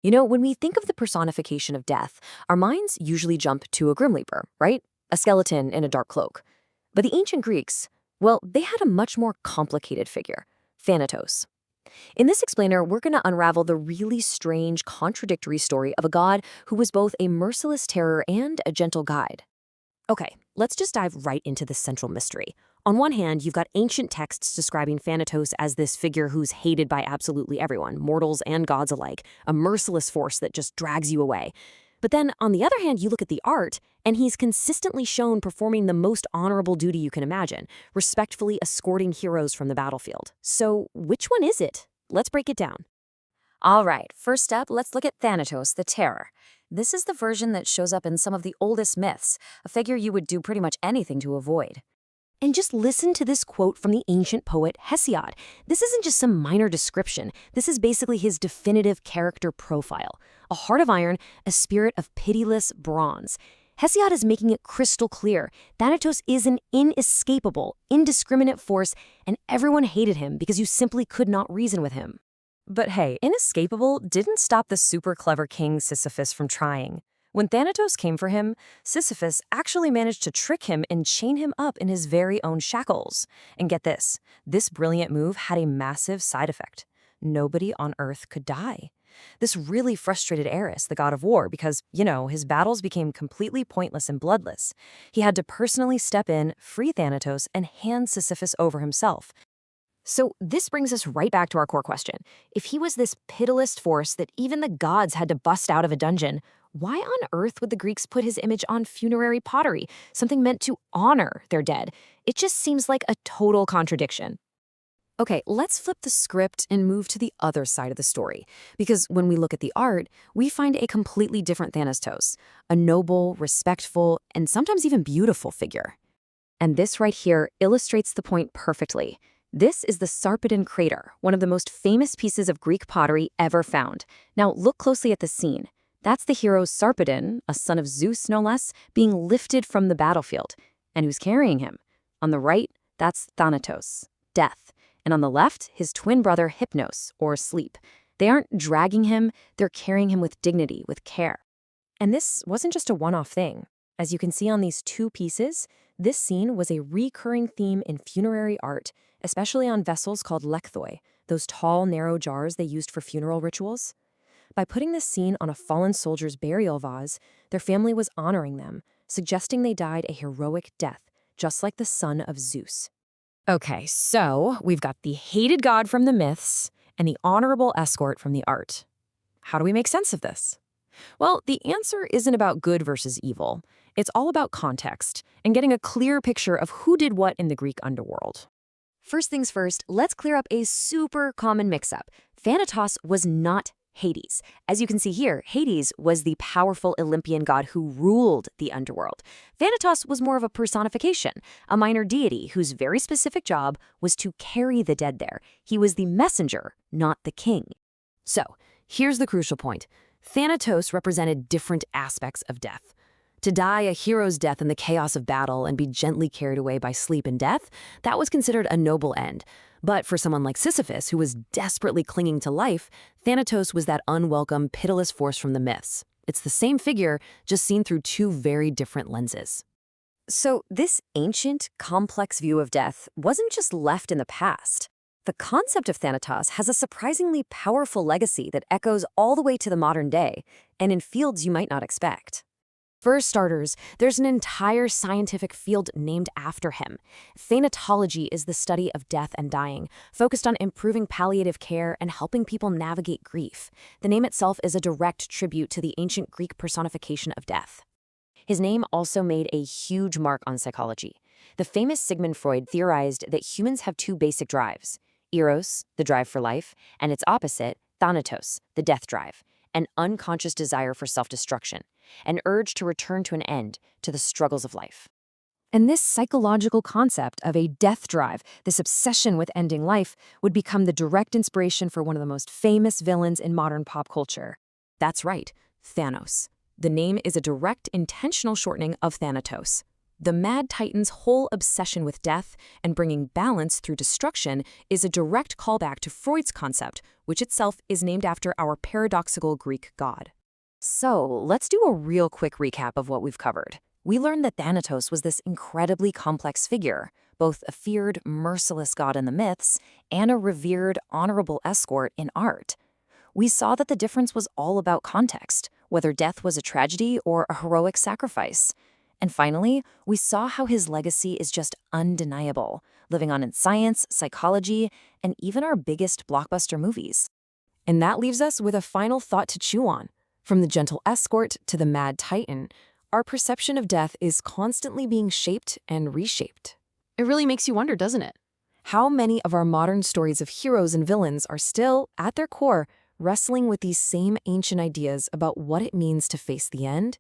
When we think of the personification of death, our minds usually jump to a Grim Reaper, right? A skeleton in a dark cloak. But the ancient Greeks, well, they had a much more complicated figure, Thanatos. In this explainer, we're going to unravel the really strange, contradictory story of a god who was both a merciless terror and a gentle guide. Okay, let's just dive right into the central mystery. On one hand, you've got ancient texts describing Thanatos as this figure who's hated by absolutely everyone, mortals and gods alike, a merciless force that just drags you away. But then, on the other hand, you look at the art, and he's consistently shown performing the most honorable duty you can imagine, respectfully escorting heroes from the battlefield. So, which one is it? Let's break it down. All right, first up, let's look at Thanatos, the Terror. This is the version that shows up in some of the oldest myths, a figure you would do pretty much anything to avoid. And just listen to this quote from the ancient poet Hesiod. This isn't just some minor description. This is basically his definitive character profile. A heart of iron, a spirit of pitiless bronze. Hesiod is making it crystal clear. Thanatos is an inescapable, indiscriminate force, and everyone hated him because you simply could not reason with him. But hey, inescapable didn't stop the super clever king Sisyphus from trying. When Thanatos came for him, Sisyphus actually managed to trick him and chain him up in his very own shackles. And get this brilliant move had a massive side effect. Nobody on Earth could die. This really frustrated Ares, the god of war, because, his battles became completely pointless and bloodless. He had to personally step in, free Thanatos, and hand Sisyphus over himself. So this brings us right back to our core question. If he was this pitiless force that even the gods had to bust out of a dungeon, why on earth would the Greeks put his image on funerary pottery, something meant to honor their dead? It just seems like a total contradiction. Okay, let's flip the script and move to the other side of the story. Because when we look at the art, we find a completely different Thanatos, a noble, respectful, and sometimes even beautiful figure. And this right here illustrates the point perfectly. This is the Sarpedon crater, one of the most famous pieces of Greek pottery ever found. Now look closely at the scene. That's the hero Sarpedon, a son of Zeus no less, being lifted from the battlefield. And who's carrying him? On the right, that's Thanatos, death. And on the left, his twin brother Hypnos, or sleep. They aren't dragging him, they're carrying him with dignity, with care. And this wasn't just a one-off thing. As you can see on these two pieces, this scene was a recurring theme in funerary art, especially on vessels called lekthoi, those tall, narrow jars they used for funeral rituals. By putting this scene on a fallen soldier's burial vase, their family was honoring them, suggesting they died a heroic death, just like the son of Zeus. Okay, so we've got the hated god from the myths and the honorable escort from the art. How do we make sense of this? Well, the answer isn't about good versus evil. It's all about context and getting a clear picture of who did what in the Greek underworld. First things first, let's clear up a super common mix-up. Thanatos was not Hades. As you can see here, Hades was the powerful Olympian god who ruled the underworld. Thanatos was more of a personification, a minor deity whose very specific job was to carry the dead there. He was the messenger, not the king. So, here's the crucial point. Thanatos represented different aspects of death. To die a hero's death in the chaos of battle and be gently carried away by sleep and death, that was considered a noble end. But for someone like Sisyphus, who was desperately clinging to life, Thanatos was that unwelcome, pitiless force from the myths. It's the same figure, just seen through two very different lenses. So this ancient, complex view of death wasn't just left in the past. The concept of Thanatos has a surprisingly powerful legacy that echoes all the way to the modern day, and in fields you might not expect. For starters, there's an entire scientific field named after him. Thanatology is the study of death and dying, focused on improving palliative care and helping people navigate grief. The name itself is a direct tribute to the ancient Greek personification of death. His name also made a huge mark on psychology. The famous Sigmund Freud theorized that humans have two basic drives: eros, the drive for life, and its opposite, thanatos, the death drive, an unconscious desire for self-destruction, an urge to return to an end, to the struggles of life. And this psychological concept of a death drive, this obsession with ending life, would become the direct inspiration for one of the most famous villains in modern pop culture. That's right, Thanos. The name is a direct, intentional shortening of Thanatos. The Mad Titan's whole obsession with death and bringing balance through destruction is a direct callback to Freud's concept, which itself is named after our paradoxical Greek god. So, let's do a real quick recap of what we've covered. We learned that Thanatos was this incredibly complex figure, both a feared, merciless god in the myths and a revered, honorable escort in art. We saw that the difference was all about context, whether death was a tragedy or a heroic sacrifice. And finally, we saw how his legacy is just undeniable, living on in science, psychology, and even our biggest blockbuster movies. And that leaves us with a final thought to chew on. From the gentle escort to the Mad Titan, our perception of death is constantly being shaped and reshaped. It really makes you wonder, doesn't it? How many of our modern stories of heroes and villains are still, at their core, wrestling with these same ancient ideas about what it means to face the end?